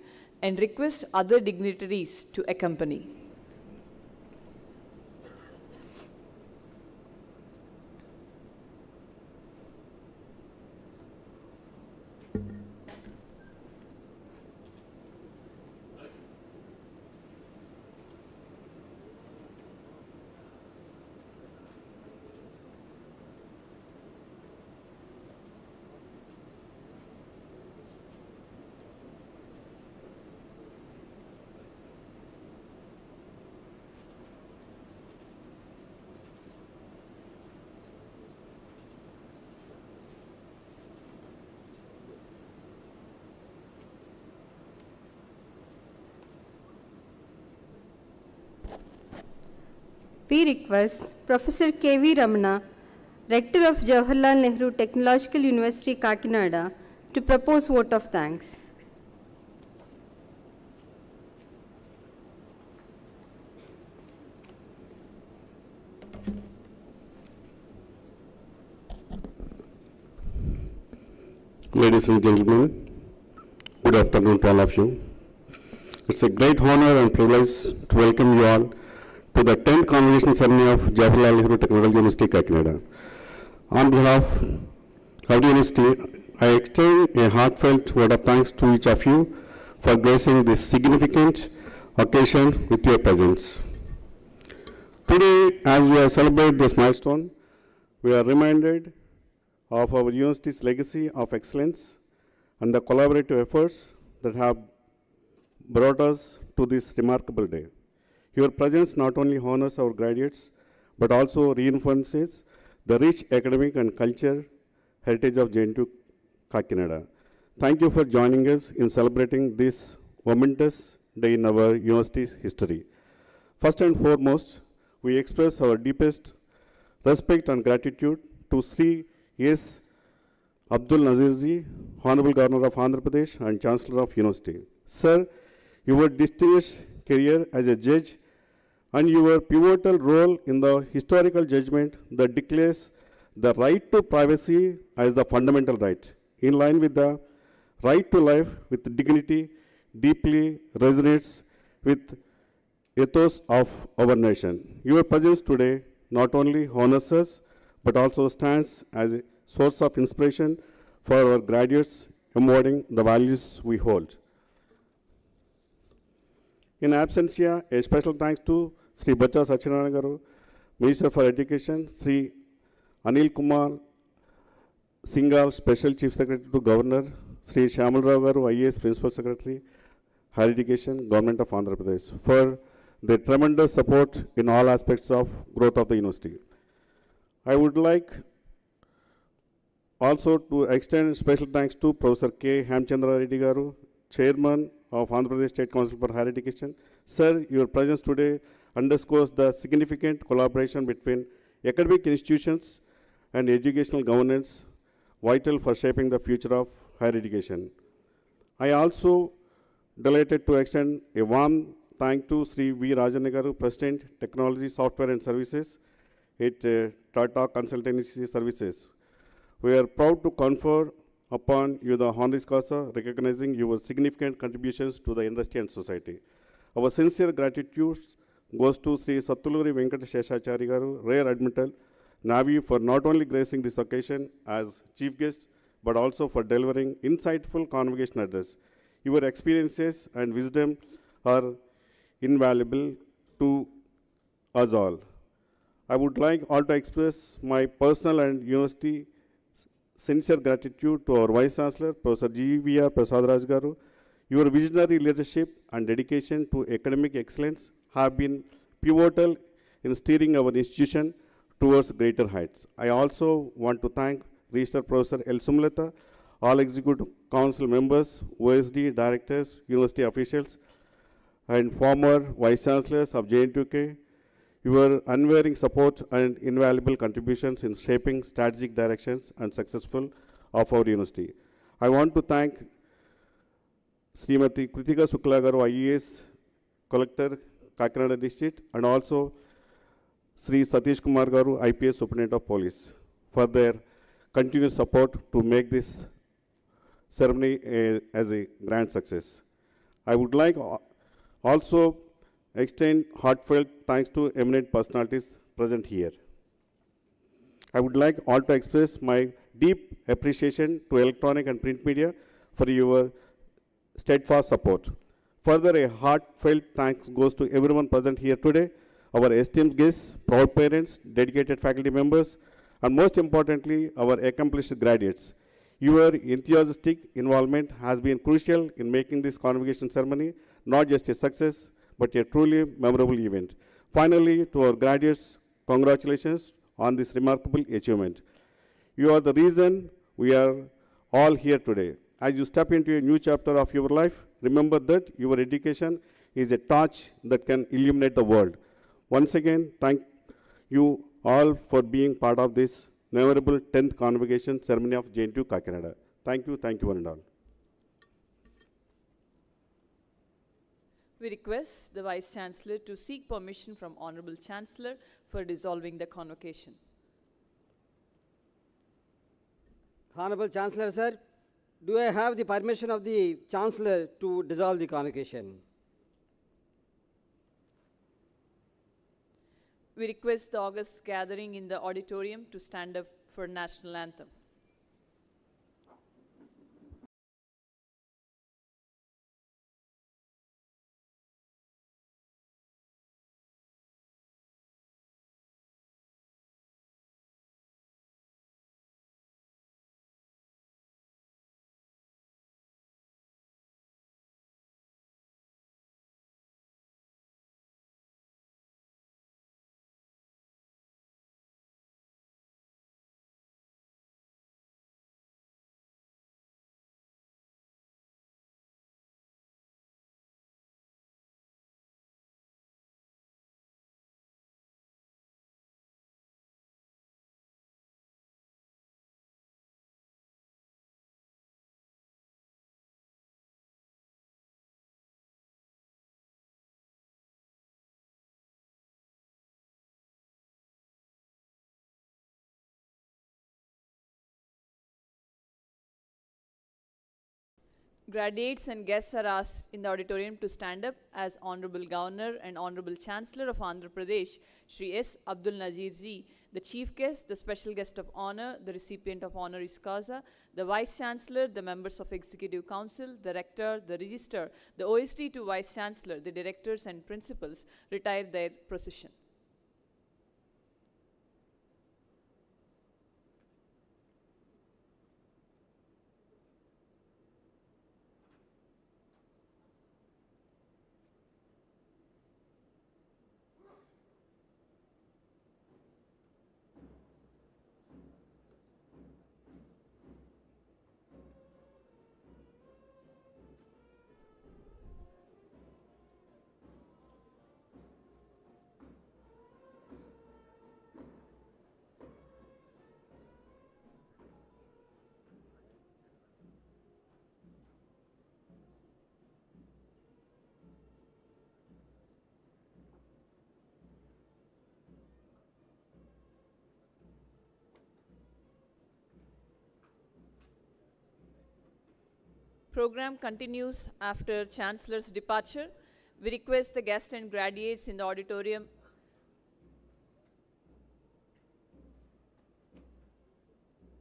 and request other dignitaries to accompany. We request Professor K.V. Ramana, Rector of Jawaharlal Nehru Technological University, Kakinada, to propose vote of thanks. Ladies and gentlemen, good afternoon to all of you. It's a great honor and privilege to welcome you all to the 10th Convocation Ceremony of Jawaharlal Nehru Technological University, Kakinada. On behalf of the university, I extend a heartfelt word of thanks to each of you for gracing this significant occasion with your presence. Today, as we celebrate this milestone, we are reminded of our university's legacy of excellence and the collaborative efforts that have brought us to this remarkable day. Your presence not only honors our graduates, but also reinforces the rich academic and culture heritage of JNTU Kakinada. Thank you for joining us in celebrating this momentous day in our university's history. First and foremost, we express our deepest respect and gratitude to Sri S. Abdul Nazirji, Honorable Governor of Andhra Pradesh and Chancellor of University. Sir, your distinguished career as a judge and your pivotal role in the historical judgment that declares the right to privacy as the fundamental right, in line with the right to life with dignity, deeply resonates with ethos of our nation. Your presence today not only honors us, but also stands as a source of inspiration for our graduates embodying the values we hold. In absentia, a special thanks to Sri Bacha Sachinarayana Garu, Minister for Education, Sri Anil Kumar Singhal, Special Chief Secretary to Governor, Sri Shyamal Rao Garu, IAS Principal Secretary, Higher Education, Government of Andhra Pradesh, for their tremendous support in all aspects of growth of the university. I would like also to extend special thanks to Professor K. Hamchandra Reddy Garu, Chairman of Andhra Pradesh State Council for Higher Education. Sir, your presence today underscores the significant collaboration between academic institutions and educational governance, vital for shaping the future of higher education. I also delighted to extend a warm thank to Sri V. Rajan Garu, President, Technology, Software and Services at Tata Consultancy Services. We are proud to confer upon you the honoris causa, recognizing your significant contributions to the industry and society. Our sincere gratitude goes to Sri Sattuluri Venkata Sheshachari Garu, Rear Admiral, Navy, for not only gracing this occasion as chief guest, but also for delivering insightful convocation address. Your experiences and wisdom are invaluable to us all. I would like all to express my personal and university sincere gratitude to our Vice Chancellor, Professor G.V.R. Prasadraj Garu. Your visionary leadership and dedication to academic excellence have been pivotal in steering our institution towards greater heights. I also want to thank Registrar Professor L. Sumlata, all Executive Council members, OSD directors, university officials, and former Vice Chancellors of JNTUK. Your unwavering support and invaluable contributions in shaping strategic directions and successful of our university. I want to thank Srimati Kritika Sukla Garu, IAS Collector, Kakinada District, and also Sri Satish Kumar Garu, IPS Superintendent of Police, for their continuous support to make this ceremony as a grand success. I would like also extend heartfelt thanks to eminent personalities present here. I would like all to express my deep appreciation to electronic and print media for your steadfast support. Further, a heartfelt thanks goes to everyone present here today, our esteemed guests, proud parents, dedicated faculty members, and most importantly, our accomplished graduates. Your enthusiastic involvement has been crucial in making this convocation ceremony not just a success, but a truly memorable event. Finally, to our graduates, congratulations on this remarkable achievement. You are the reason we are all here today. As you step into a new chapter of your life, remember that your education is a torch that can illuminate the world. Once again, thank you all for being part of this memorable 10th convocation ceremony of JNTU Kakinada. Thank you one and all. We request the Vice Chancellor to seek permission from Honorable Chancellor for dissolving the convocation. Honorable Chancellor, sir, do I have the permission of the Chancellor to dissolve the convocation? We request the august gathering in the auditorium to stand up for national anthem. Graduates and guests are asked in the auditorium to stand up as Honorable Governor and Honorable Chancellor of Andhra Pradesh, Shri S. Abdul Nazir Ji, the Chief Guest, the Special Guest of Honor, the Recipient of Honoris Causa, the Vice Chancellor, the members of Executive Council, the Rector, the Register, the OST to Vice Chancellor, the Directors and Principals retire their procession. Program continues after Chancellor's departure. We request the guests and graduates in the auditorium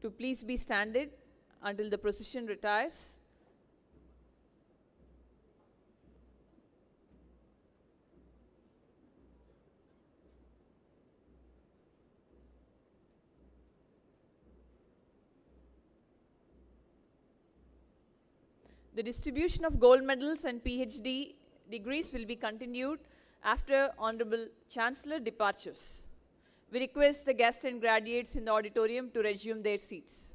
to please be standing until the procession retires. The distribution of gold medals and PhD degrees will be continued after Honorable Chancellor departures. We request the guests and graduates in the auditorium to resume their seats.